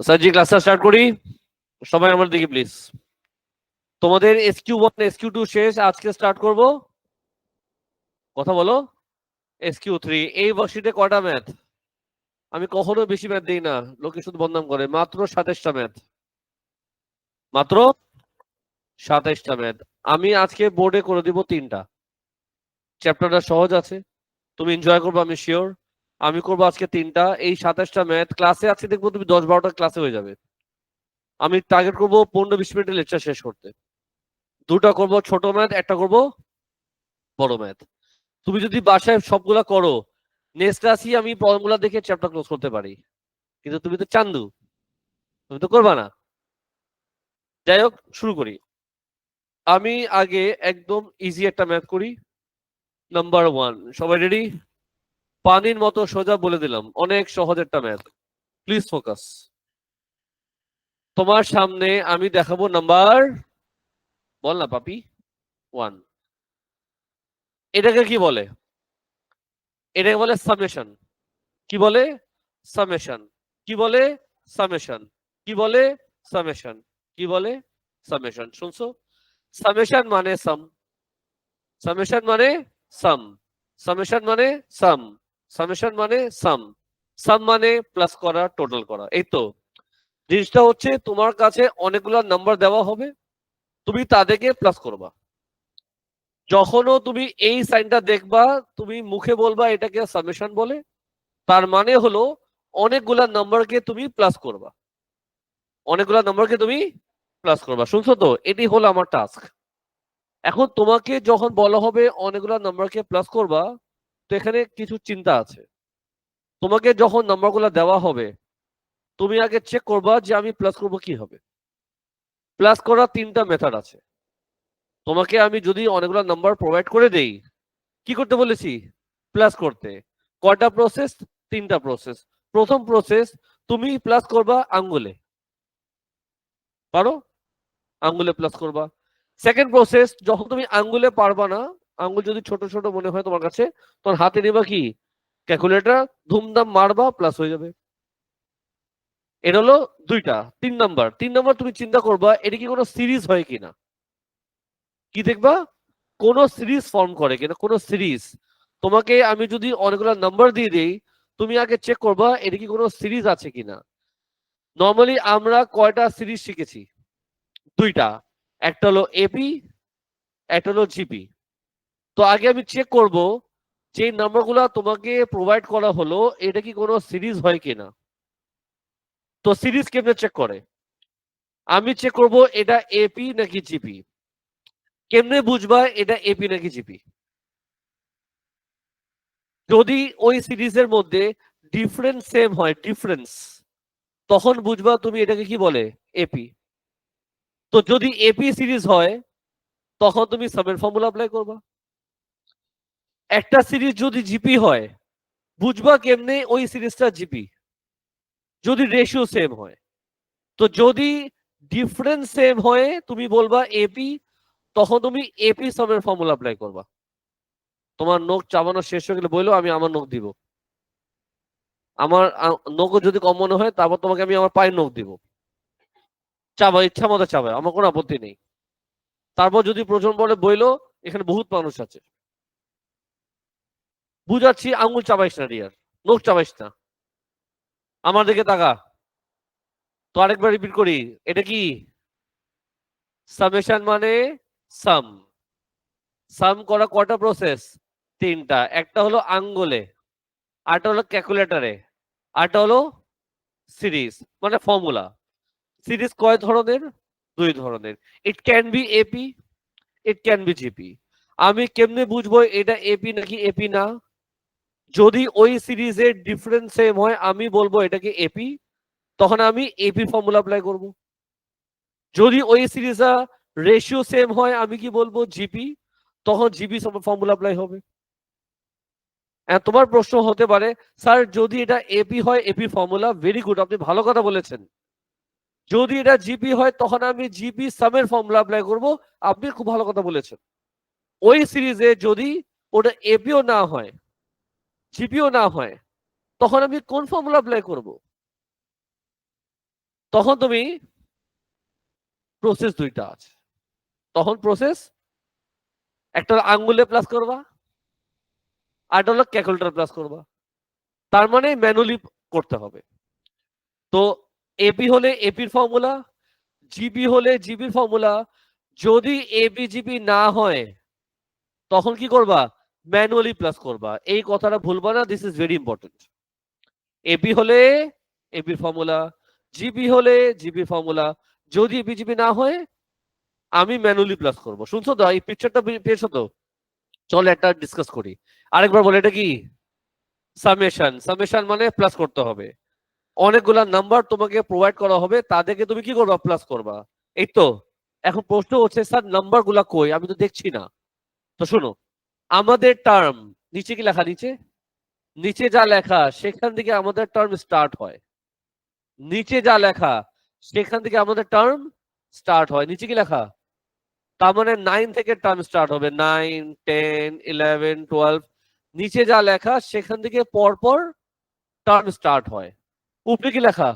স্যারজি ক্লাসটা স্টার্ট করি। সবাই আমার দিকে প্লিজ। তোমাদের SQ1 SQ2 শেষ, আজকে স্টার্ট করব। কথা বলো। SQ3 এই ওয়ার্কশিটে কয়টা ম্যাথ? আমি কখনো বেশি ম্যাথ দিই না, লোকে শুধু বদনাম করে। মাত্র 27টা ম্যাথ, মাত্র 27টা ম্যাথ। আমি আজকে বোর্ডে করে দিব 3টা। চ্যাপ্টারটা সহজ আছে, তুমি এনজয় করবে আমি শিওর। আমি করবো আজকে 3টা। এই 27টা ম্যাথ ক্লাসে আছে দেখবো তুমি 10-12টা ক্লাসে হয়ে যাবে। আমি টার্গেট করবো 15-20 মিনিটের লেকচার শেষ করতে। 2টা করবো ছোট ম্যাথ, একটা করবো বড় ম্যাথ। তুমি যদি বাসায় সবগুলা করো, নেক্সট ক্লাসই আমি ফর্মুলা দেখে চ্যাপ্টার ক্লোজ করতে পারি। কিন্তু তুমি তো চান্দু, তুমি তো করবা না। যাই হোক, শুরু করি। আমি আগে একদম ইজি একটা ম্যাথ করি। নাম্বার 1, সবাই রেডি? পানির মতো সোজা বলে দিলাম, অনেক সহজ একটা ম্যাথ। Please focus. তোমার সামনে আমি দেখাবো নাম্বার, বল না পাপি, 1। এটাকে কি বলে? এটাকে বলে সামেশন। কি বলে? সামেশন। কি বলে? সামেশন। কি বলে? সামেশন। কি বলে? সামেশন। শুনছো? সামেশন মানে সাম, সামেশন মানে সাম, সামেশন মানে সাম, সামেশন মানে সাম। সাম মানে প্লাস করা, টোটাল করা। এই তো জিনিসটা হচ্ছে, তোমার কাছে অনেকগুলো নাম্বার দেওয়া হবে, তুমি তাদেরকে প্লাস করবা। যখনও তুমি এই সাইনটা দেখবা, তুমি মুখে বলবা এটাকে সামেশন বলে। তার মানে হলো অনেকগুলা নাম্বারকে তুমি প্লাস করবা, অনেকগুলা নাম্বারকে তুমি প্লাস করবা। শুনছো তো? এটি হলো আমার টাস্ক। এখন তোমাকে যখন বলা হবে অনেকগুলা নাম্বারকে প্লাস করবা, তো এখানে কিছু চিন্তা আছে। তোমাকে যখন নাম্বারগুলো দেওয়া হবে, তুমি আগে চেক করবা যে আমি প্লাস করব কিভাবে। প্লাস করার 3টা মেথড আছে। তোমাকে আমি যদি অনেকগুলো নাম্বার প্রোভাইড করে দেই, কি করতে বলেছি? প্লাস করতে। কয়টা প্রসেস? 3টা প্রসেস। প্রথম প্রসেস, তুমি প্লাস করবা আঙ্গুলে, পারো? আঙ্গুলে প্লাস করবা। সেকেন্ড প্রসেস, যখন তুমি আঙ্গুলে পারবা না, আঙ্গুল যদি ছোট ছোট মনে হয় তোমার কাছে, তোমার হাতে নিবা কি, ক্যালকুলেটর, ধুমধাম মারবা, প্লাস হয়ে যাবে। এটা হলো 2টা। 3 নাম্বার তুমি চিন্তা করবা এটা কি কোনো সিরিজ হয় কিনা। কি দেখবা? কোন সিরিজ ফর্ম করে কিনা, কোন সিরিজ। তোমাকে আমি যদি অনেকগুলো নাম্বার দিয়ে দিই, তুমি আগে চেক করবা এটা কি কোনো সিরিজ আছে কিনা। নর্মালি আমরা কয়টা সিরিজ শিখেছি? 2টা। একটা হলো এপি, একটা হলো জিপি। তো আগে আমি চেক করব যে নাম্বারগুলো তোমাকে প্রোভাইড করা হলো এটা কি কোনো সিরিজ হয় কিনা। তো সিরিজ কেমনে চেক করে? আমি চেক করব এটা এপি নাকি জিপি। কেমনে বুঝবা এটা এপি নাকি জিপি? যদি ওই সিরিজের মধ্যে ডিফারেন্স সেম হয়, ডিফারেন্স, তখন বুঝবা তুমি এটাকে কি বলে, এপি। তো যদি এপি সিরিজ হয়, তখন তুমি সামের ফর্মুলা অ্যাপ্লাই করবা। একটা সিরিজ যদি জিপি হয়, বুঝবা কেমনে ওই সিরিজটা জিপি? যদি রেশিও সেম হয়। তো যদি ডিফারেন্স সেম হয় তুমি বলবা এপি, তখন তুমি এপি সামের ফর্মুলা অ্যাপ্লাই করবা। তোমার নখ চাবানো শেষ হয়ে গেলে বললো, আমি আমার নখ দিব। আমার নখ যদি কম মনে হয়, তারপর তোমাকে আমি আমার পায়ের নখ দিব। চাবা, ইচ্ছা মতো চাবা, আমার কোনো আপত্তি নেই। তারপর যদি প্রয়োজন বলে বইলো, এখানে বহুত মানুষ আছে, বুঝাচ্ছি, আঙুল চাবাইস না রিয়ার, নখ চাবাইস না। আমার দিকে তাকা। তো আরেকবার রিপিট করি, এটা কি সামেশন মানে সাম। সাম করা কয়টা প্রসেস? 3টা। একটা হলো আঙ্গুলে, আরটা হলো ক্যালকুলেটরে, আরটা হলো সিরিজ মানে ফর্মুলা। সিরিজ কয় ধরনের? 2 ধরনের। It can be AP, it can be GP. আমি কেমনে বুঝবো এটা এপি নাকি এপি না? যদি ওই সিরিজের ডিফারেন্স সেম হয়, আমি বলবো এটাকে এপি, তখন আমি এপি ফর্মুলা অ্যাপ্লাই করব। যদি ওই সিরিজটা রেশিও সেম হয়, আমি কি বলবো, জিপি, তখন জিপি ফর্মুলা অ্যাপ্লাই হবে। তোমার প্রশ্ন হতে পারে, স্যার যদি এটা এপি হয় এপি ফর্মুলা, ভেরি গুড, আপনি ভালো কথা বলেছেন। যদি এটা জিপি হয় তখন আমি জিপি সামের ফর্মুলা অ্যাপ্লাই করব। আপনি খুব ভালো কথা বলেছেন। ওই সিরিজে যদি ওটা এপিও না হয়, জিপিও না হয়, তখন আমি কোন ফর্মুলা অ্যাপ্লাই করব? তখন তুমি প্রসেস দুইটা আছে, তখন প্রসেস একটা আঙ্গুলে প্লাস করবা আর একটা হলো ক্যালকুলেটর প্লাস করবা, তার মানে ম্যানুয়ালি করতে হবে। তো এপি হলে এপির ফর্মুলা, জিবি হলে জিবির ফর্মুলা। যদি এবি জিবি না হয় তখন কি করবা, ম্যানুয়ালি প্লাস করবা। এই কথাটা ভুলবা না, this is very important. AP হলে এপির ফর্মুলা, জিবি হলে জিবি ফর্মুলা। যদি এবি জিবি না হয় আমি ম্যানুয়ালি প্লাস করব। শুনছো তো, এই পিকচারটা পেয়েছো তো? চলো একটা ডিসকাস করি। আরেকবার বলে, এটা কি সামেশন। সামেশন মানে প্লাস করতে হবে, অনেকগুলা নাম্বার তোমাকে প্রোভাইড করা হবে, তাদেরকে তুমি কি করবা, প্লাস করবা। এই তো। এখন প্রশ্ন হচ্ছে স্যার নাম্বার গুলা কই, আমি তো দেখছি না। তো শোনো, আমাদের টার্ম নিচে কি লেখা, নিচে নিচে যা লেখা সেখান থেকে আমাদের টার্ম স্টার্ট হয়। নিচে যা লেখা সেখান থেকে আমাদের টার্ম স্টার্ট হয়। নিচে কি লেখা, তার মানে 9 থেকে টার্ম স্টার্ট হবে, 9, 10, 11, 12। নিচে যা লেখা সেখান থেকে পরপর টার্ম স্টার্ট হয়। উপরে কি লেখা,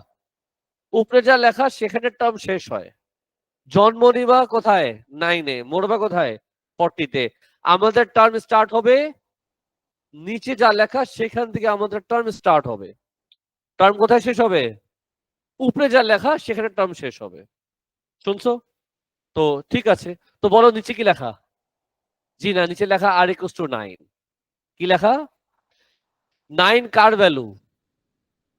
উপরে যা লেখা সেখানে টার্ম শেষ হয়। জন্ম নিবা কোথায়, 9-এ, মরবা কোথায়, 40-তে। আমাদের টার্ম স্টার্ট হবে, নিচে যা লেখা সেখান থেকে আমাদের টার্ম স্টার্ট হবে। টার্ম কোথায় শেষ হবে, উপরে যা লেখা সেখানে টার্ম শেষ হবে। শুনছো তো? ঠিক আছে, তো বলো নিচে কি লেখা। জি না, নিচে লেখা r=9। কি লেখা, 9 কার ভ্যালু,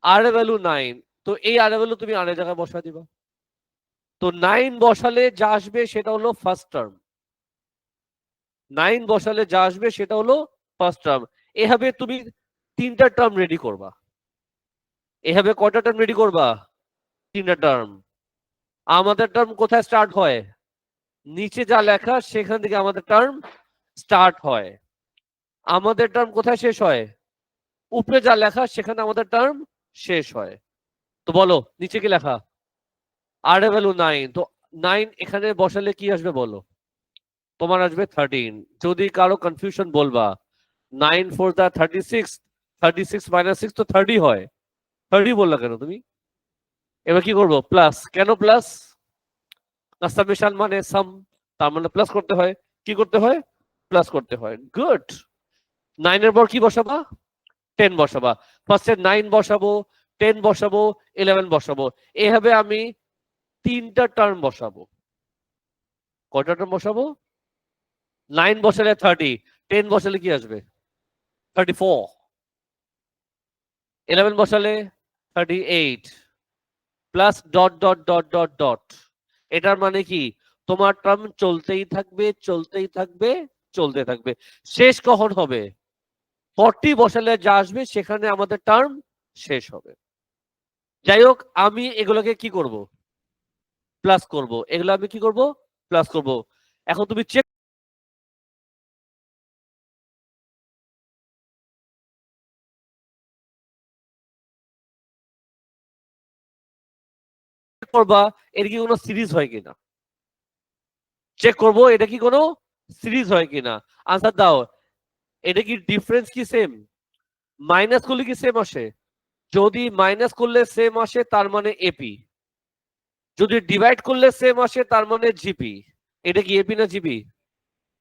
আর এর ভ্যালু 9। তো এই আর এর ভ্যালু তুমি আর এর জায়গায় বসা দিবা। তো 9 বসালে যা আসবে সেটা হলো ফার্স্ট টার্ম। 9 বসালে যা আসবে সেটা হলো ফার্স্ট টার্ম। এভাবে তুমি তিনটা টার্ম রেডি করবা। এভাবে কয়টা টার্ম রেডি করবা, তিনটা টার্ম। আমাদের টার্ম কোথায় স্টার্ট হয়, নিচে যা লেখা সেখান থেকে আমাদের টার্ম স্টার্ট হয়। আমাদের টার্ম কোথায় শেষ হয়, উপরে যা লেখা সেখানে আমাদের টার্ম শেষ হয়। তো বলো নিচে কি লেখা, আর এর ভ্যালু 9। তো 9 এখানে বসালে কি আসবে বলো, তোমার আসবে 13। যদি কারো কনফিউশন বলবা 9 4 দা 36, 36 - 6 তো 30 হয়। 30 বললা কেন তুমি? এবার কি করবো, প্লাস। কেন প্লাস, সামেশন মানে সাম, তার মানে প্লাস করতে হয়। কি করতে হয়, প্লাস করতে হয়। গুড। 9 এর পর কি বসাবা, 10 বসাবা। ফার্স্টে 9 বসাবো, 10 বসাবো, 11 বসাবো। এভাবে আমি তিনটা টার্ম বসাবো। কয়টা টার্ম বসাবো, 9 বসালে 30, 10 বসালে কি আসবে, 34, 11 বসালে 38, plus dot dot dot dot dot. এটার মানে কি, তোমার টার্ম চলতেই থাকবে, চলতেই থাকবে, চলতে থাকবে। শেষ কখন হবে, 40 বসালে যা আসবে সেখানে আমাদের টার্ম শেষ হবে। যাই হোক, আমি এগুলোকে কি করব, প্লাস করব। এগুলো আমি কি করব, প্লাস করব। এখন তুমি চেক করবা এর কি কোনো সিরিজ হয় কিনা, চেক করব এটা কি কোনো সিরিজ হয় কিনা। আনসার দাও, এটা কি ডিফারেন্স কি সেম, মাইনাস করলে কি সেম আসে? যদি মাইনাস করলে সেম আসে তার মানে এপি, যদি ডিভাইড করলে সেম আসে তার মানে জিপি। এটা কি এপি না জিপি?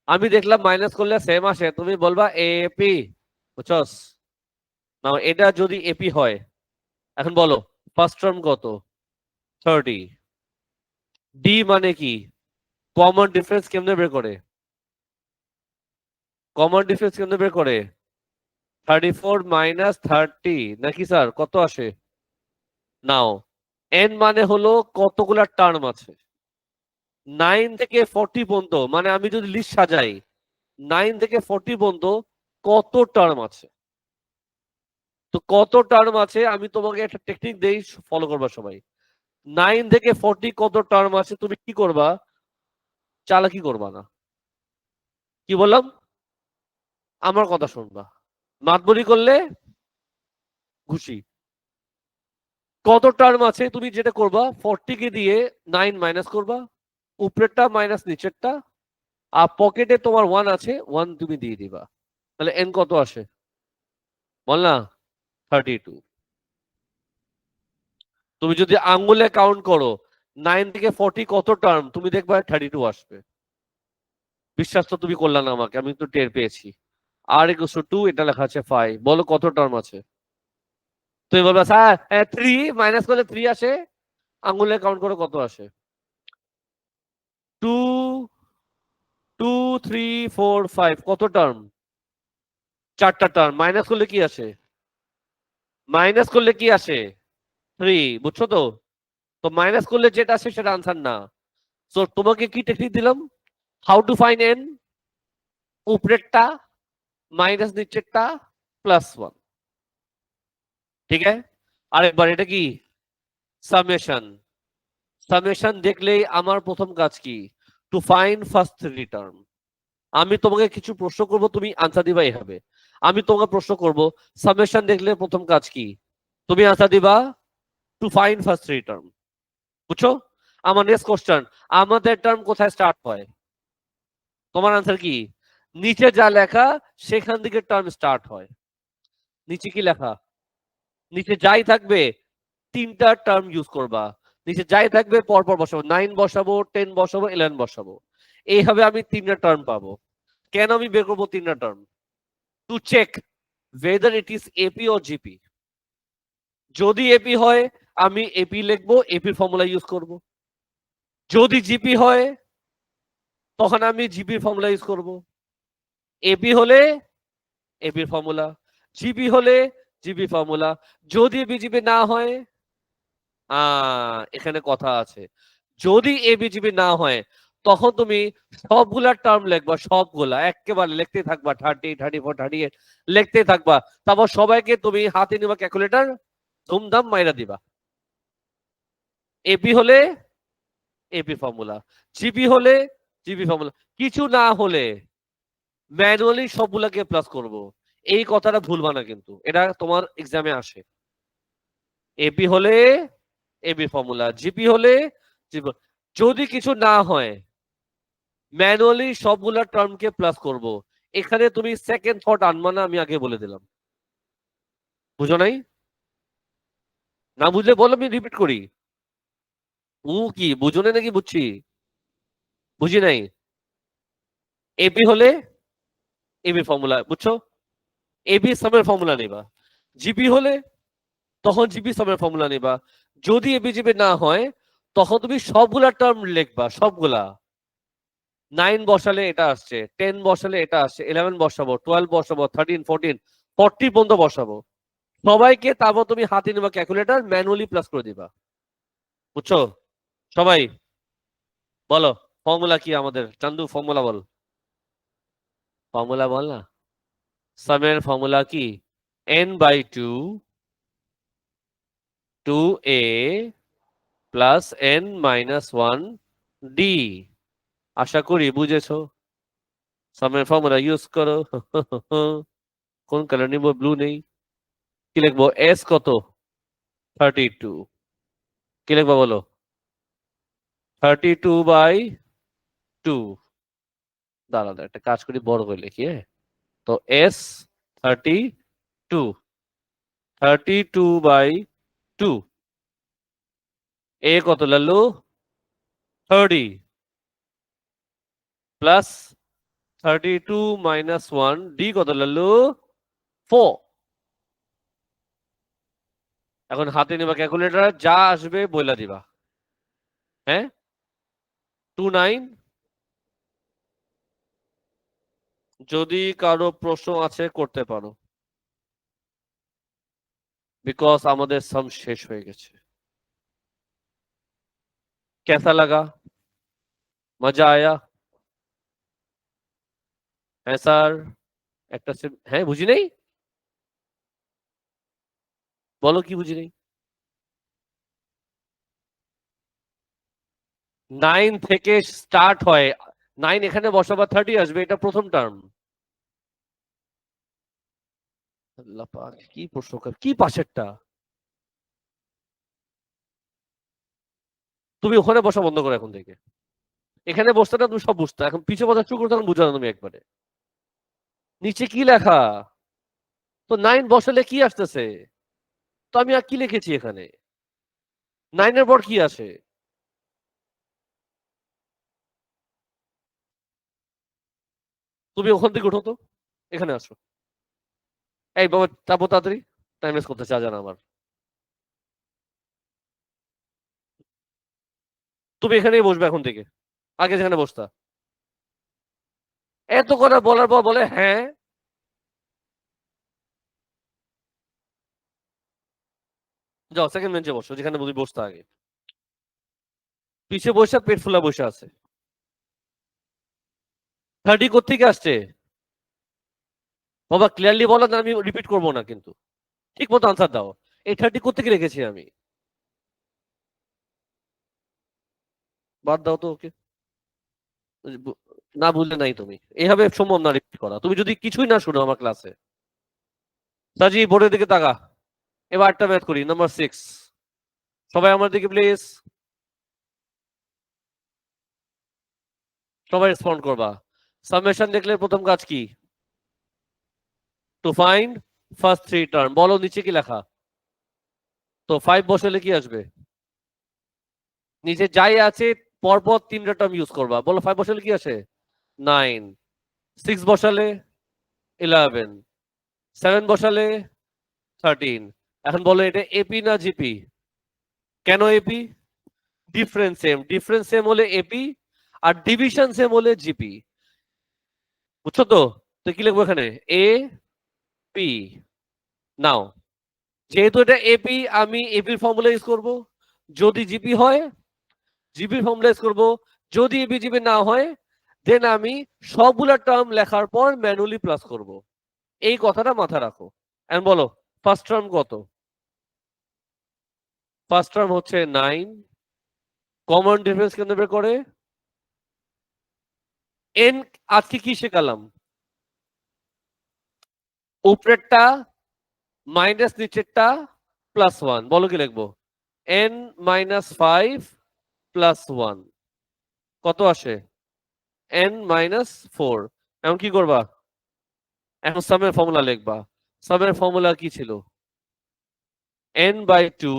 আমি দেখলাম মাইনাস করলে সেম আসে, তুমি বলবা এপি, বুঝছস না? এটা যদি এপি হয়, এখন বলো ফার্স্ট টার্ম কত, 30। ডি মানে কি, কমন ডিফারেন্স কেমনে বের করে, কমন ডিফারেন্স কেমনে বের করে, 34 মাইনাস 30 নাকি স্যার, কত আসে? নাও, এন মানে হলো কতগুলা টার্ম আছে। 9 থেকে 40 পর্যন্ত, মানে আমি যদি লিস্ট সাজাই 9 থেকে 40 পর্যন্ত কত টার্ম আছে। তো কত টার্ম আছে আমি তোমাকে একটা টেকনিক দেই, ফলো করবা সবাই। 9 থেকে 40 কত টার্ম আছে, তুমি কি করবা, চালাকি করবা না। কি বললাম, আমার কথা শুনবা, মাতবরি করলে ঘুষি। কত টার্ম আছে তুমি যেটা করবা, 40 কে দিয়ে 9 মাইনাস করবা, উপরেরটা মাইনাস নিচেরটা, আর পকেটে তোমার 1 আছে, 1 তুমি দিয়ে দিবা। তাহলে এন কত আসে, বল না, 32। তুমি যদি আঙ্গুলে কাউন্ট করো 9 থেকে 40 কত টার্ম, তুমি দেখবা 32 আসবে। বিশ্বাস তো তুমি করলে না আমাকে, আমি তো টের পেয়েছি। আর ইকুয়াল টু 2, এটা লেখা আছে 5। বলো কত টার্ম আছে? তুমি বলবা স্যার 3 মাইনাস করলে 3 আসে, আঙ্গুলে কাউন্ট করে কত আসে? 2 2 3 4 5 কত টার্ম? 4টা টার্ম। মাইনাস করলে কি আসে? মাইনাস করলে কি আসে? 3। বুঝছো তো? তো মাইনাস করলে যেটা আসে সেটা আনসার না। তো তোমাকে কি টেকনিক দিলাম? হাউ টু ফাইন্ড এন, উপরেরটা মাইনাস নিচেরটা +1। ঠিক আছে? আরেকবার, এটা কি? সামেশন। সামেশন দেখলেই আমার প্রথম কাজ কি? To find first 3 term. আমি তোমাকে কিছু প্রশ্ন করব, তুমি আনসার দিবা এভাবে। আমি তোমাকে প্রশ্ন করব, সামেশন দেখলে প্রথম কাজ কি? তুমি আনসার দিবা টু ফাইন্ড ফার্স্ট 3 টার্ম। বুঝছো? আমার নেক্সট কোশ্চেন, আমাদের টার্ম কোথায় স্টার্ট হয়? তোমার আনসার কি? নিচে যা লেখা সেখান থেকে টার্ম স্টার্ট হয়। নিচে কি লেখা? নিচে যাই থাকবে 3টা টার্ম ইউজ করবা। নিচে যাই থাকবে পরপর বসাবো, 9 বসাবো, 10 বসাবো, 11 বসাবো। এইভাবে আমি 3টা টার্ম পাবো। কেন আমি বের করবো 3টা term? To check whether it is AP or GP। যদি এপি হয় আমি এপি লিখবো, এপির ফর্মুলা ইউজ করব। যদি জিপি হয় তখন আমি জিপির ফর্মুলা ইউজ করব। এপি হলে এপির ফর্মুলা, জিপি হলে জিপি ফর্মুলা। যদি বিজিপি না হয়, এখানে কথা আছে। যদি এবিজিবি না হয় তখন তুমি সবগুলা টার্ম লিখবা, সবগুলা একেবারে লিখতে থাকবা, 30 34 38 লিখতে থাকবা। তারপর সবাইকে তুমি হাতে নিবা ক্যালকুলেটর, ধুমধাম মাইরা দিবা। এপি হলে এপি ফর্মুলা, জিপি হলে জিপি ফর্মুলা। কিছু না হলে ম্যানুয়ালি সবগুলাকে প্লাস করব। এই কথাটা ভুলবা না কিন্তু, এটা তোমার এক্সামে আসে। এপি হলে এবি ফর্মুলা, জিপি হলে জিপি। যদি কিছু না হয় ম্যানুয়ালি সবগুলা টার্মকে প্লাস করব। এখানে তুমি সেকেন্ড থট আনবা না, আমি আগে বলে দিলাম। বুঝো নাই? না বুঝলে বলো, আমি রিপিট করি। কি বুঝো নাই নাকি বুঝছি? বুঝি নাই? এবি হলে এবি ফর্মুলা, বুঝছো? এবি সামের ফর্মুলা নেবা। জিপি হলে তখন জিপি সামের ফর্মুলা নেবা। যদি এবি জিপি না হয় তখন তুমি সবগুলা টার্ম লিখবা, সবগুলা। 9 বসালে এটা আসছে, 10 বসালে এটা আসছে, 11 বসাবো, 12 বসাবো, 13 14 40 পর্যন্ত বসাবো সবাইকে। তারপর তুমি হাতে নেবা ক্যালকুলেটর, ম্যানুয়ালি প্লাস করে দিবা। বুঝছো? সবাই বলো ফর্মুলা কি আমাদের? চান্দু ফর্মুলা বল, ফর্মুলা বল না। সামের ফর্মুলা কি? n/2 2a plus n-1 d। আশা করি বুঝেছো। সামের ফর্মুলা ইউজ করো। কোন কালার নিব? ব্লু নেই। কি লিখবো? এস কত? 32। কি লিখবো বলো? 32/2। দাঁড়া একটা কাজ করি, বড় করে লিখি। হ্যাঁ, তো এস 32, 32/2। এ কত লাল্লু? 30 প্লাস 32-1, ডি কত লাল্লু? 4। এখন হাতে নিবা ক্যালকুলেটর, যা আসবে বইলা দিবা। হ্যাঁ, 29। যদি কারো প্রশ্ন আছে করতে পারো, বিকজ আমাদের সাম শেষ হয়ে গেছে। কেসা লাগা? মজা আয়া? হ্যাঁ স্যার। একটা হ্যাঁ, বুঝি নেই। বলো কি বুঝি নেই? 9 থেকে স্টার্ট হয়। 9 এখানে বসাবা, 30 আসবে, এটা প্রথম টার্ম। আল্লাহ পাক, কি প্রশ্ন কি পাশেরটা? তুমি ওখানে বসা বন্ধ করো এখন থেকে। এখানে বসতে না, তুমি সব বুঝতে, এখন পিছু বসা শুরু করতে বুঝানো তুমি একবারে। নিচে কি লেখা? তো 9 বসালে কি আসতেছে? তো আমি আর কি লিখেছি এখানে? 9 এর পর কি আসে? তুমি ওখান থেকে উঠো তো, এখানে আসো। এই বাবা চাপো তাড়াতাড়ি, টাইম ওয়েস্ট করতে চা জানা আমার। তুমি এখানেই বসবে এখন থেকে, আগে যেখানে বসতা। এত কথা বলার পর বলে হ্যাঁ। যাও সেকেন্ড বেঞ্চে বসো, যেখানে তুমি বসতে আগে। পিছিয়ে বসে পেট ফুলা বসে আছে। 30 কোত্থেকে আসছে? বাবা ক্লিয়ারলি বলো, না আমি রিপিট করবো না কিন্তু। ঠিক মতো আনসার দাও। এই 30 কোত্থেকে রেখেছি আমি? বাদ দাও তো ওকে। বু- না বুঝলে নাই তুমি, এইভাবে সম্ভব না রিপিট করা, তুমি যদি কিছুই না শুনো আমার ক্লাসে। সাজি বোর্ডের দিকে তাকা। এবার একটা ম্যাথ করি, নাম্বার 6। সবাই আমার দিকে প্লিজ। সবাই রেসপন্ড করবা। সামেশন দেখলে প্রথম কাজ কি? To find first three term. বলো নিচে কি লেখা? তো 5 বসালে কি আসবে? নিচে যাই আছে পরপর তিনটা টার্ম ইউজ করবা। বলো 5 বসালে কি আসে? 9। 6 বসালে 11। 7 বসালে 13। এখন বলো এটা এপি না জিপি? কেন AP? Difference same, difference same হলে এপি, আর ডিভিশন সেম হলে জিপি। বুঝছো তো? তো কি লিখবো এখানে? A P. নাও যেহেতু এটা এপি, আমি এপির ফর্মুলা ইউজ করব। যদি জিপি হয় জিপির ফর্মুলা ইউজ করব। যদি এবি জিপি না হয় দেন আমি সবগুলা টার্ম লেখার পর ম্যানুয়ালি প্লাস করব। এই কথাটা মাথায় রাখো। এখন বলো ফার্স্ট টার্ম কত? ফার্স্ট টার্ম হচ্ছে 9। কমন ডিফারেন্স কেন বের করে? এন। আজকে কি শেখালাম? উপরেরটা মাইনাস নিচেরটা +1। বলো কি লিখবো? n-5 +1 কত আসে? n-4। এখন কি করবা? এখন সামের ফর্মুলা লিখবা। সামের ফর্মুলা কি ছিল? n/2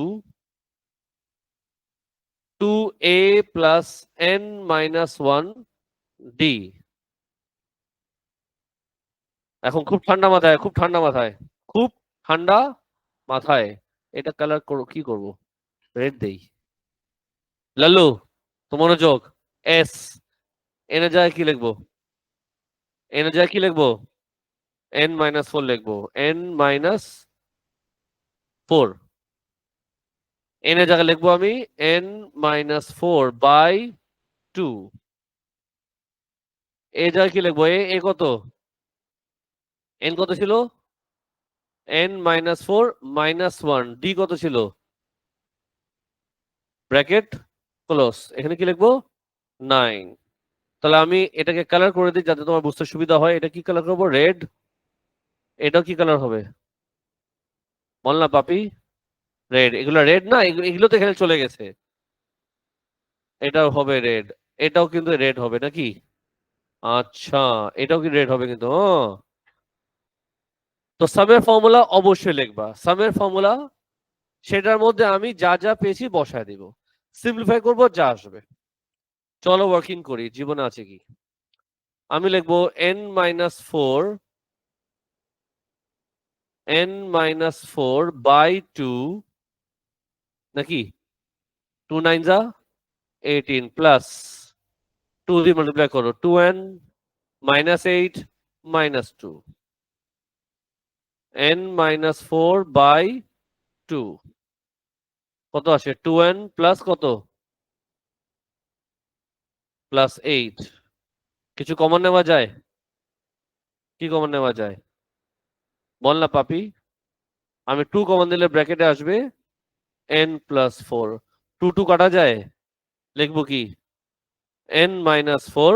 2a plus n-1 d। এখন খুব ঠান্ডা মাথায়, খুব ঠান্ডা মাথায়, খুব ঠান্ডা মাথায় এটা কালার করো। কি করব? রেড দেই। লাল্লু তো মনোযোগ। এস। এনে যায় কি লিখবো? এনে যায় কি লিখবো? n-4 লিখবো। n-4 এনে জায়গায় লিখবো আমি n-4/2। এ জায়গায় কি লিখবো? এ কত? এন কত ছিল? n-4 -1। ডি কত ছিল? Bracket close. এখানে কি লিখবো? 9। তাহলে আমি এটাকে কালার করে দিই যাতে তোমার বুঝতে সুবিধা হয়। এটা কি কালার করবো? রেড। এটাও কি কালার হবে? বল না পাপি। রেড। এগুলো রেড না, এগুলো তো এখানে চলে গেছে। এটাও হবে রেড। এটাও কিন্তু রেড হবে নাকি? আচ্ছা, এটাও কি রেড হবে কিন্তু? তো সামের ফর্মুলা অবশ্যই লিখবা। সামের ফর্মুলা সেটার মধ্যে আমি যা যা পেয়েছি বসায় দিব। সিম্পলিফাই করব যা আসবে। চলো ওয়ার্কিং করি, জীবনে আছে কি। আমি লিখবো n-4 n-4/2 নাকি? 2 9 যা 18 প্লাস 2 দিয়ে মাল্টিপ্লাই করো। 2n -8 -2 n-4/2 কত আসে? 2n প্লাস কত? +8। কিছু কমন নেওয়া যায়? কি কমন নেওয়া যায়? বল না পাপি। আমি 2 কমন দিলে ব্র্যাকেটে আসবে n+4। 2 2 কাটা যায়। লিখবো কি? n-4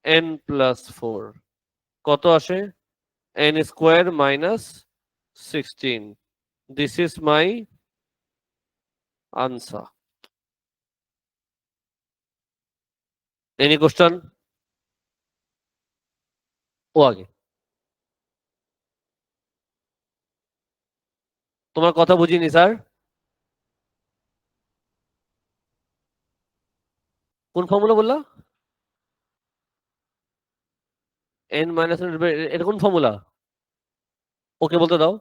n+4 কত আসে? n² -16। This is my answer. Any question? ও আগে। তোমার কথা বুঝিনি স্যার। কোন ফর্মুলা বললা? n মাইনাস এটা কোন ফর্মুলা? ওকে বলতে দাও।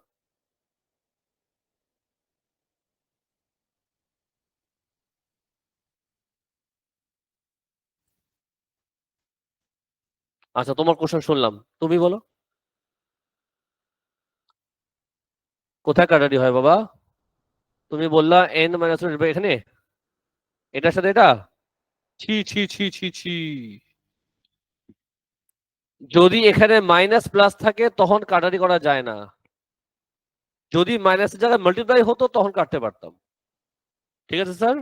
আচ্ছা, তোমার কোশ্চেন শুনলাম, তুমি বলো। কোথায় কাটাটি হয় বাবা? তুমি বললা n মাইনাস এখানে, এটার সাথে এটা। ছি ছি ছি ছি ছি। যদি এখানে মাইনাস প্লাস থাকে তখন কাটারি করা যায় না, যদি মাইনাসের জায়গায় মাল্টিপ্লাই হতো তখন কাটতে পারতাম। ঠিক আছে স্যার,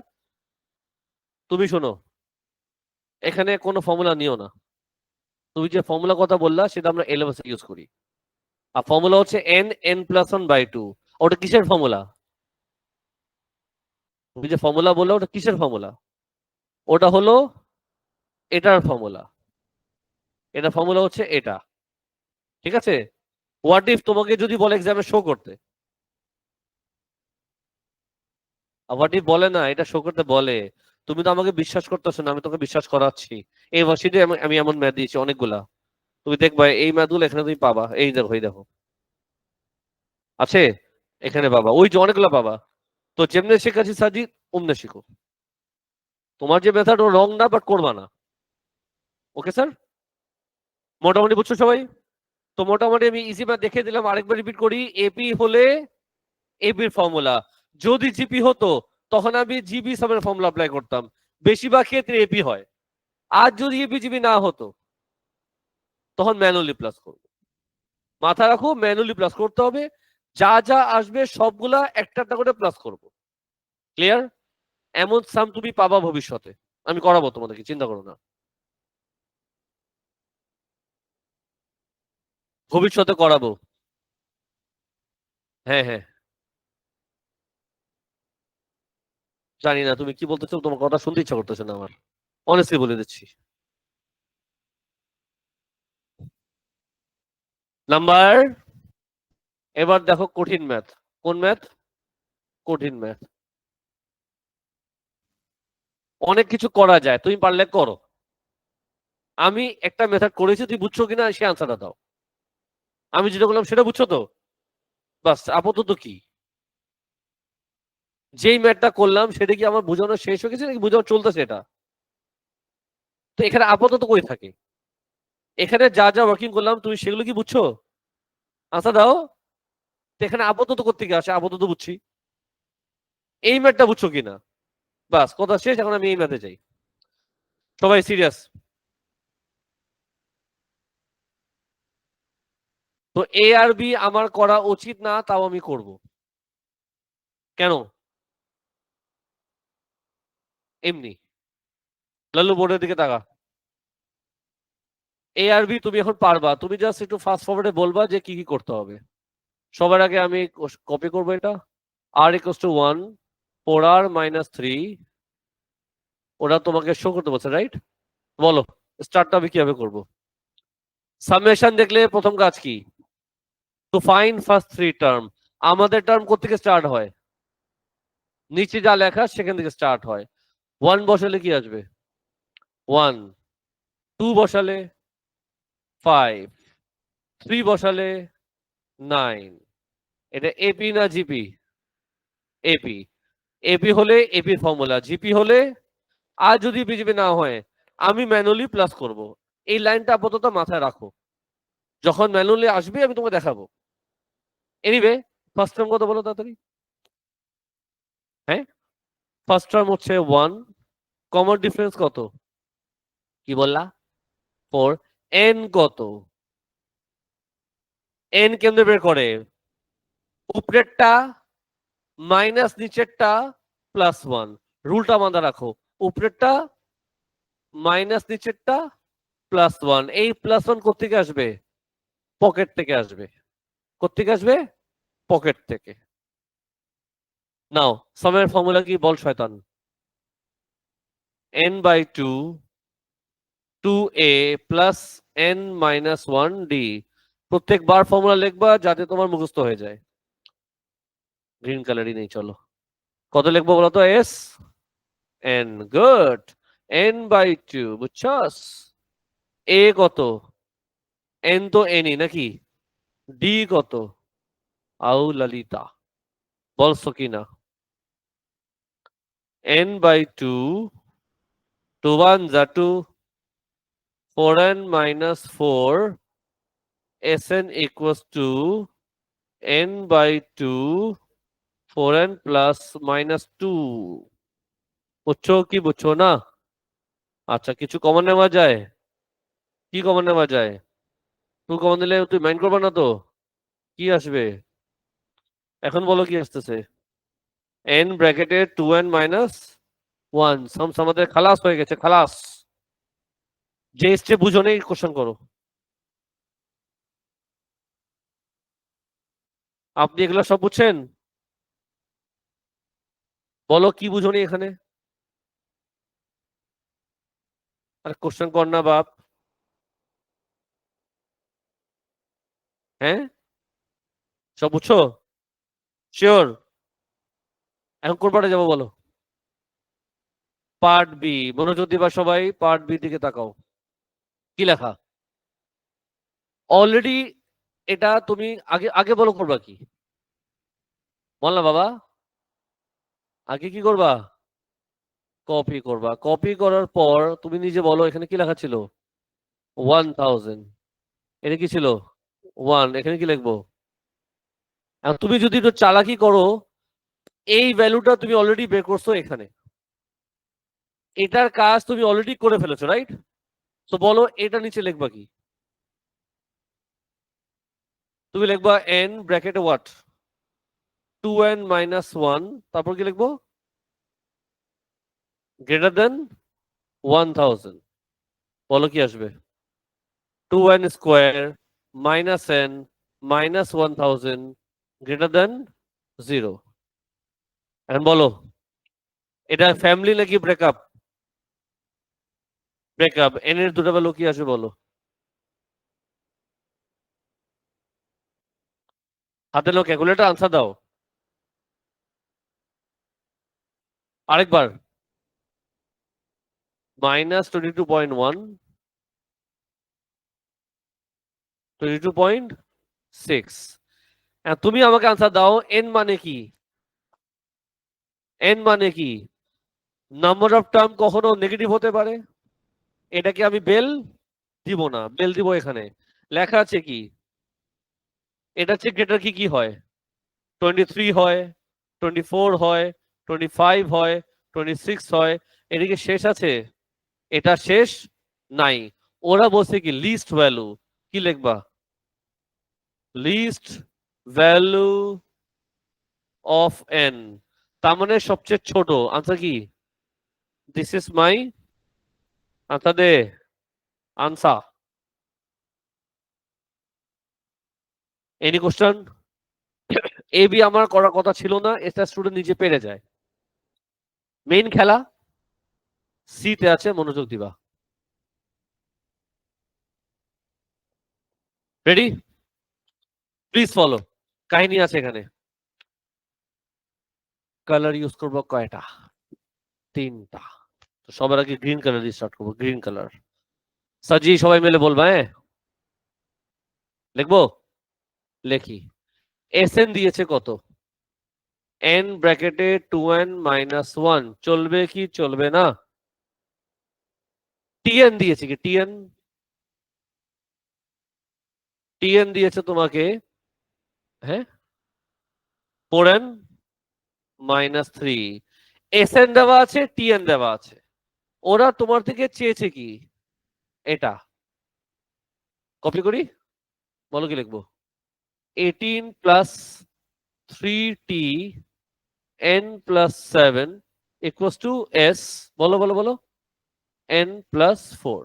তুমি শোনো, এখানে কোনো ফর্মুলা নিও না। তুমি যে ফর্মুলা কথা বললা সেটা আমরা এলেভেন্সে ইউজ করি। আর ফর্মুলা হচ্ছে n n+1/2। ওটা কিসের ফর্মুলা? তুমি যে ফর্মুলা বললো ওটা কিসের ফর্মুলা? ওটা হলো এটার ফর্মুলা। এটা ফর্মুলা হচ্ছে এটা। ঠিক আছে, হোয়াট ইফ তোমাকে যদি বলে এক্সামে শো করতে, হোয়াট ইফ বলে না, এটা শো করতে বলে। তুমি তো আমাকে বিশ্বাস করতেছো না, আমি তোকে বিশ্বাস করাচ্ছি। এই ভার্সিটি আমি এমন ম্যাথ দিয়েছি অনেকগুলা, তুমি দেখবা এই ম্যাথগুলো এখানে তুমি পাবা। এই দেখো, এই দেখো আছে, এখানে পাবা, ওই যে অনেকগুলো পাবা। তো যেমনে শেখাচ্ছি সাজি অমনে শিখো। তোমার যে মেথড ও রং না, বাট করবা না। ওকে স্যার, মোটামুটি বুঝছো সবাই? তো মোটামুটি আমি ইজি ম্যাথ দেখে দিলাম, আরেকবার রিপিট করি। এপি হলে এপির ফর্মুলা, যদি জিপি হতো তখন আমি জিবি সামের ফর্মুলা অ্যাপ্লাই করতাম, বেশিরভাগ ক্ষেত্রে এপি হয়। আর যদি এপি জিবি না হতো তখন ম্যানুয়ালি প্লাস করবো। মাথায় রাখো, ম্যানুয়ালি প্লাস করতে হবে, যা যা আসবে সবগুলা একটা একটা করে প্লাস করব। ক্লিয়ার? এমন সাম তুমি পাবা ভবিষ্যতে, আমি করাবো তোমাদেরকে, চিন্তা করো না। ভবিষ্যতে করাবো। হ্যাঁ হ্যাঁ, জানি না তুমি কি বলতেছো, তোমার কথা শুনতে ইচ্ছা করতেছে না আমার, অনেস্টলি বলে দিচ্ছি। নাম্বার, এবার দেখো কঠিন ম্যাথ। কোন ম্যাথ? কঠিন ম্যাথ। অনেক কিছু করা যায়, তুমি পারলে করো। আমি একটা মেথড করেছি, তুমি বুঝছো কিনা সে আনসারটা দাও। আমি যেটা বললাম সেটা বুঝছো তো? বাস, আপাতত কি যেই ম্যাথটা করলাম সেটা কি আমার বোঝানো শেষ হয়ে গেছে নাকি বোঝানো চলতেছে এটা? তো এখানে আপাতত কই থাকে? এখানে যা যা ওয়ার্কিং করলাম তুমি সেগুলো কি বুঝছো? আনসার দাও। তো এখানে আপাতত করতে গিয়ে আসে, আপাতত বুঝছি। এই ম্যাথটা বুঝছো কিনা? বাস, কথা শেষ, এখন আমি এই ম্যাথে যাই। সবাই সিরিয়াস? তো এ আর বি আমার করা উচিত না, তাও আমি করব। কেন? এমনি। লাল্লু বোর্ডের দিকে তাকা। এ আর বি তুমি এখন পারবা, তুমি জাস্ট একটু ফাস্ট ফরওয়ার্ডে বলবা যে কি কি করতে হবে। সবার আগে আমি কপি করবো এটা। আর ইকুয়ালস টু 1, 4r-3। ওরা তোমাকে শো করতে বলছে, রাইট? বলো স্টার্টটা আমি কিভাবে করবো? সামেশন দেখলে প্রথম কাজ কি? To find first three term. আমাদের টার্ম কোত্থেকে স্টার্ট হয়? নিচে যা লেখা সেখান থেকে স্টার্ট হয়। 1 বসালে কি আসবে? 1। 2 বসালে 5। 3 বসালে 9। এটা এপি না জিপি? এপি। এপি হলে এপি ফর্মুলা, জিপি হলে, আর যদি বিজিপি না হয় আমি ম্যানুয়ালি প্লাস করব। এই লাইনটা আপাতত মাথায় রাখো, যখন ম্যানুয়ালি আসবে আমি তোমাকে দেখাবো। এনিওয়ে, ফার্স্ট টার্ম কত বলো তাড়াতাড়ি? হ্যাঁ, ফার্স্ট টার্ম হচ্ছে 1, কমন ডিফারেন্স কত? কি বললা? 4। এন কত? এন কেমনে বের করে? উপরেরটা মাইনাস নিচেরটা প্লাস 1। রুলটা মাথা রাখো, উপরেরটা মাইনাস নিচেরটা প্লাস 1। এই প্লাস 1 কোত্থেকে আসবে? পকেট থেকে আসবে। কোত্থেকে আসবে? পকেট থেকে। নাও, সামের ফর্মুলা কি বল শয়তান? n/2 2a plus n-1d। প্রত্যেকবার ফর্মুলা লিখবা যাতে তোমার মুখস্থ হয়ে যায়। গ্রিন কালারই নেই, চলো। কত লিখবো বলো তো? S N, good. n/2 বুঝছস? a কত? n তো nই নাকি? d কত? আউ ললিতা বলছো কিনা? n/2 2 1 যা 2 4n minus 4 Sn equals to n/2 4n plus minus 2 বুঝছো কি বুঝছো না? আচ্ছা কিছু কমন নেওয়া যায়? কি কমন নেওয়া যায়? তুই কমন দিলে তুই মাইন্ড করবা না তো? কি আসবে? এখন বলো কি আসতেছে? n ব্র্যাকেটে 2n minus 1 সামস আমাদের খালাস হয়ে গেছে খালাস। যে এসছে বুঝো নেই কোশ্চেন করো। আপনি এগুলো সব বুঝছেন? বলো কি বুঝো নি এখানে? আর কোশ্চেন কর না বাপ। হ্যাঁ সব বুঝছো? শিওর? এখন কোন পার্টে যাবো বলো? Part B. মনোযোগ দিবা সবাই, পার্ট বি দিকে তাকাও। কি লেখা? অলরেডি এটা তুমি আগে আগে বলো করবা কি? বল না বাবা। আগে কি করবা? কপি করবা। কপি করার পর তুমি নিজে বলো এখানে কি লেখা ছিল? 1000। এটা কি ছিল? 1। এখানে কি লিখবো? এখন তুমি যদি একটু চালাকি করো, এই ভ্যালুটা তুমি অলরেডি বের করছো এখানে। এটার কাজ তুমি অলরেডি করে ফেলেছো, রাইট? তো বলো এটা নিচে লিখবা কি? তুমি লিখবা n ব্র্যাকেটে হোয়াট? 2n minus 1 তারপর কি লিখবো? Greater than 1000। বলো কি আসবে? 2n square minus n minus 1000 greater than 0। এখন বলো এটা ফ্যামিলি নাকি ব্রেকআপ? ব্রেকআপ। n এর দুটো ভ্যালু কি আসবে বলো? হাতে লো ক্যালকুলেটর, আনসার দাও আরেকবার। -22.1 22.6। তুমি আমাকে আনসার দাও n মানে কি? n মানে কি? নাম্বার অফ টার্ম কখনো নেগেটিভ হতে পারে? এটাকে আমি বেল দিব না, বেল দিব এখানে। লেখা আছে কি? এটা হচ্ছে গ্রেটার কি কি হয়? 23 হয়, 24 হয়, 25 হয়, 26 হয়। এদিকে শেষ আছে? এটা শেষ নাই। ওরা বলছে কি লিস্ট ভ্যালু। কি লিখবা? লিস্ট ভ্যালু অফ এন, তার মানে সবচেয়ে ছোট। আনসার কি? This is my answer. দে answer. Any question? A B আমার করার কথা ছিল না, এটা স্টুডেন্ট নিজে পেরে যায়। মেইন খেলা সিতে আছে, মনোযোগ দিবা। রেডি? Please follow. কাহিনী আছে এখানে। কালার ইউজ করবো কয়টা? 3টা। তো সবার আগে গ্রিন কালার দিয়ে স্টার্ট করবো। গ্রিন কালার সাজি সবাই মিলে বলবা, হ্যাঁ? লিখবো? লেখি। এস এন দিয়েছে কত? এন ব্র্যাকেটে 2n মাইনাস 1 চলবে কি চলবে না? টিএন দিয়েছে কি? টিএন টিএন দিয়েছে তোমাকে, হ্যাঁ, 4n মাইনাস 3। এস এন দেওয়া আছে, টিএন দেওয়া আছে। ওরা তোমার থেকে চেয়েছে কি? এটা কপি করি। বলো কি লিখবো? 18 plus 3t n plus 7 equals to S. বলো বলো বলো। n plus 4।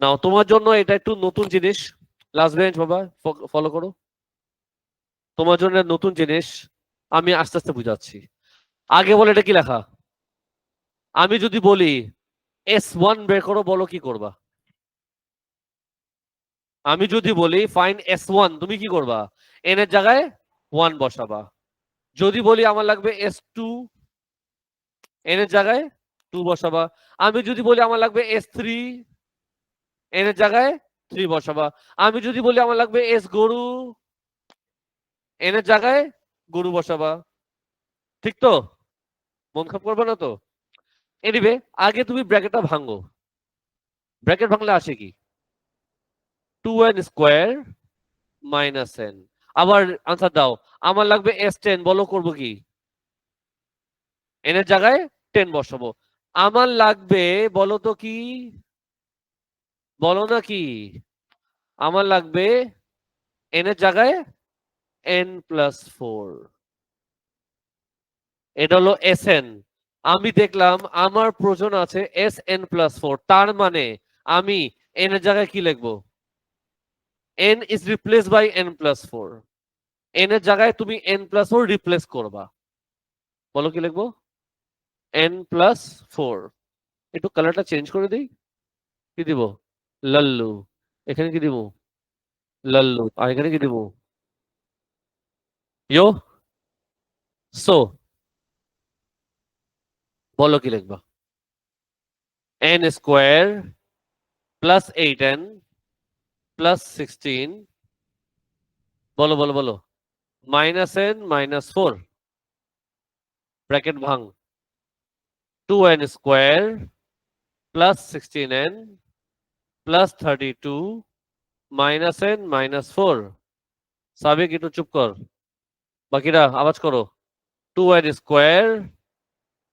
নাও তোমার জন্য এটা একটু নতুন জিনিস। লাস্ট বেঞ্চ বাবা, ফলো করো। তোমার জন্য নতুন জিনিস, আমি আস্তে আস্তে বুঝাচ্ছি। আগে বলে এটা কি লেখা? আমি যদি বলি S1 বের করো, বলো কি করবা? আমি যদি বলি ফাইন S1, তুমি কি করবা? n এর জায়গায় 1 বসাবা। যদি বলি আমার লাগবে S2, n এর জায়গায় 2 বসাবা। আমি যদি বলি আমার লাগবে S3, n এর জায়গায় 3 বসাবা। আমি যদি বলি আমার লাগবে S গরু, n এর জায়গায় গরু বসাবা। ঠিক তো? মন খারাপ করবে না তো? এনিওয়ে, আগে তুমি ব্র্যাকেটটা ভাঙো। ব্র্যাকেট ভাঙলে আসে কি? 2n square minus n। আবার আনসার দাও। আমার লাগবে S10, বলো করব কি? n এর জায়গায় 10 বসাবো। আমার লাগবে, বলো তো কি? বলো না কি? আমার লাগবে n এর জায়গায় n+4। এটা হলো Sn। আমি দেখলাম আমার প্রয়োজন আছে Sn+4, তার মানে আমি n এর জায়গায় কি লিখবো? n is replaced by n+4। n এর জায়গায় তুমি n+4 রিপ্লেস করবা। বলো কি লিখবো? n+4। একটু কালারটা চেঞ্জ করে দিই। কি দিব? লাল্লু। এখানে কি দিব? লাল্লু। আর এখানে কি দিব? ইয়ো। সো বলো কি লিখবা? n square plus 8n plus 16, বলো বলো বলো, মাইনাস n মাইনাস 4, ব্র্যাকেট ভাঙ, 2n square plus 16n plus 32 minus n minus 4। সাবিক একটু চুপ কর, বাকিরা আওয়াজ করো। 2n square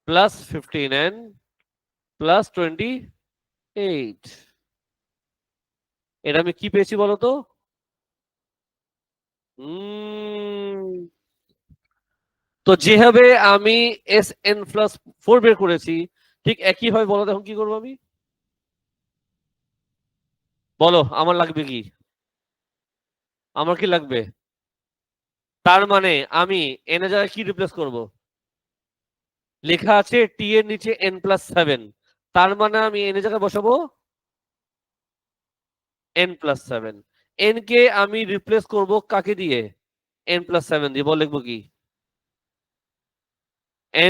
plus 15n plus 28। এটা আমি কি পেয়েছি বলো তো? তো যেভাবে আমি Sn+4 বের করেছি, ঠিক একইভাবে বলো দেখুন কি করবো আমি। বলো আমার লাগবে কি? আমার কি লাগবে? তার মানে আমি n এর জায়গায় কি রিপ্লেস করব? লেখা আছে t এর নিচে n+7, তার মানে আমি n এর জায়গায় বসাবো n+7। n কে আমি রিপ্লেস করব কাকে দিয়ে? n+7 দিয়ে। বল লিখবো কি?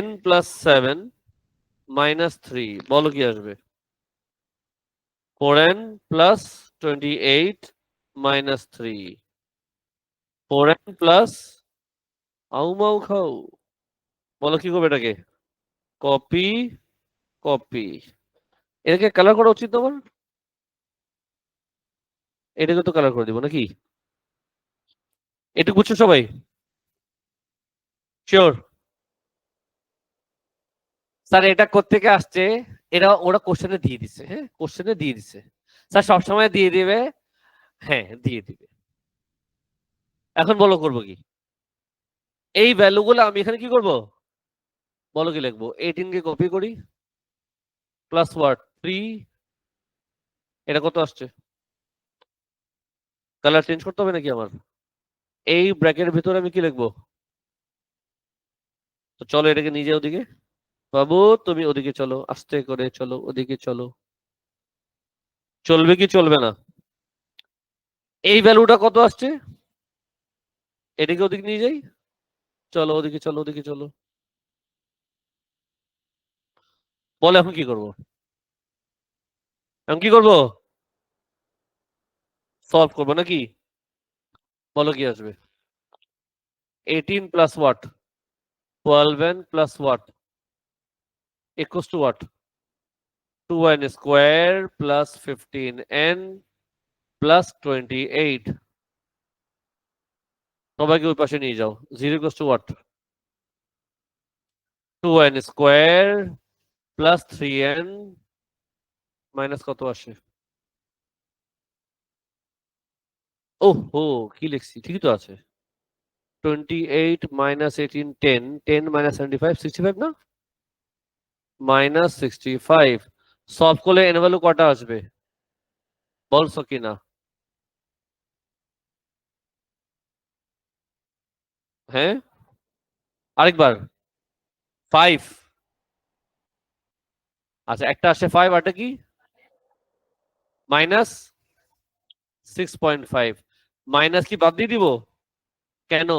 n+7 মাইনাস 3, বলো কি আসবে? 4n plus 28 minus 3, 4n plus, আউ মাউ খাও। বলো কি করবে এটাকে? Copy, copy. এটাকে কালার করা উচিত তোমার? এটাকে তো কালার করে দিব নাকি? এটুকু বুঝছো সবাই? শিওর? স্যার এটা কোত্থেকে আসছে? এটা ওরা কোশ্চেনে দিয়ে দিছে। হ্যাঁ, কোশ্চেনে দিয়ে দিছে। স্যার সবসময় দিয়ে দিবে। হ্যাঁ, দিয়ে দিবে। এখন বলো করবো কি? এই ভ্যালুগুলো আমি এখানে কি করব? বলো কি লিখবো? 18 কে কপি করি, প্লাস ওয়াট 3। এটা কত আসছে? কালার চেঞ্জ করতে হবে নাকি আমার? এই ব্র্যাকেটের ভিতরে আমি কি লিখবো? তো চলো এটাকে নিয়ে যাও ওদিকে। বাবু তুমি ওদিকে চলো, আস্তে করে চলো, ওদিকে চলো। চলবে কি চলবে না? এই ভ্যালুটা কত আসছে? এটাকে ওদিকে নিয়ে যাই। চলো ওদিকে চলো, ওদিকে চলো। বলো এখন কি করবো? এখন কি করবো? সলভ করবো নাকি? বলো কি আসবে? 18 plus what 12n plus what equals to what? 2n square plus 15n plus 28। সবাইকে ওই পাশে নিয়ে যাও। 0 equals to what? 2n square plus 3n minus কত আসে? ওহো, কি লিখছি? ঠিকই তো আছে। 28 মাইনাস 18, 10, 10 মাইনাস 75, 65 না? মাইনাস 65। সলভ করলে এন ভ্যালু কটা আসবে? বলছো কি না? হ্যাঁ, আরেকবার। 5। আচ্ছা, একটা আসে 5, আরটা কি? মাইনাস 6.5। মাইনাস কি বাদ দিয়ে দিব? কেন?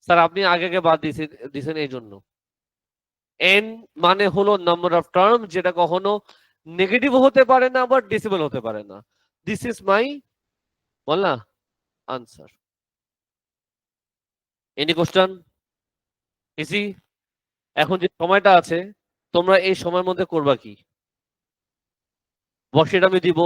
স্যার আপনি আগে আগে বাদ দিয়েছেন এই জন্য। এন মানে হলো নাম্বার অফ টার্ম, যেটা কখনো নেগেটিভ হতে পারে না আবার ডেসিমাল হতে পারে না। দিস ইজ মাই বল না আনসার। Any question? ইজি? এখন যে সময়টা আছে তোমরা এই সময়ের মধ্যে করবা কি? ওয়ার্কশিট আমি দিব,